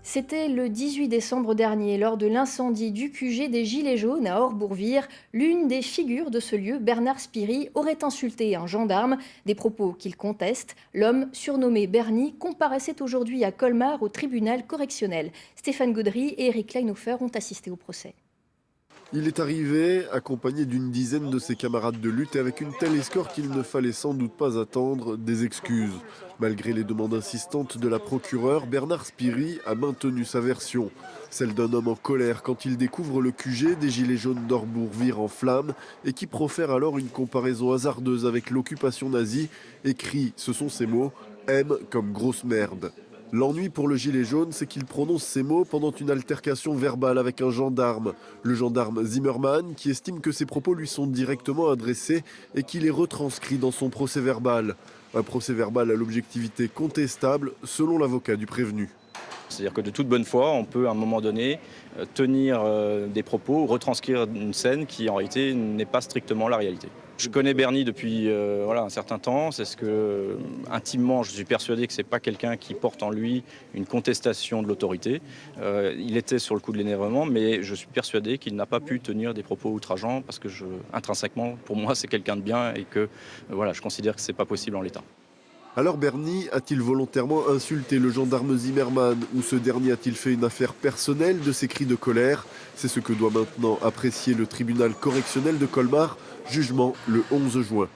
C'était le 18 décembre dernier, lors de l'incendie du QG des Gilets jaunes à Orbourvire. L'une des figures de ce lieu, Bernard Spiri, aurait insulté un gendarme, des propos qu'il conteste. L'homme, surnommé Bernie, comparaissait aujourd'hui à Colmar au tribunal correctionnel. Stéphane Gaudry et Eric Leinhofer ont assisté au procès. Il est arrivé, accompagné d'une dizaine de ses camarades de lutte et avec une telle escorte qu'il ne fallait sans doute pas attendre des excuses. Malgré les demandes insistantes de la procureure, Bernard Spiri a maintenu sa version. Celle d'un homme en colère quand il découvre le QG des Gilets jaunes d'Orbourvire en flammes et qui profère alors une comparaison hasardeuse avec l'occupation nazie et crie, ce sont ses mots, « M comme grosse merde ». L'ennui pour le gilet jaune, c'est qu'il prononce ces mots pendant une altercation verbale avec un gendarme. Le gendarme Zimmermann, qui estime que ses propos lui sont directement adressés et qui les retranscrit dans son procès verbal. Un procès verbal à l'objectivité contestable, selon l'avocat du prévenu. C'est-à-dire que de toute bonne foi, on peut à un moment donné tenir des propos, retranscrire une scène qui en réalité n'est pas strictement la réalité. Je connais Bernie depuis un certain temps, c'est ce que intimement je suis persuadé que ce n'est pas quelqu'un qui porte en lui une contestation de l'autorité. Il était sur le coup de l'énervement, mais je suis persuadé qu'il n'a pas pu tenir des propos outrageants parce que intrinsèquement, pour moi, c'est quelqu'un de bien et que je considère que ce n'est pas possible en l'état. Alors Bernie a-t-il volontairement insulté le gendarme Zimmermann ou ce dernier a-t-il fait une affaire personnelle de ses cris de colère? C'est ce que doit maintenant apprécier le tribunal correctionnel de Colmar, jugement le 11 juin.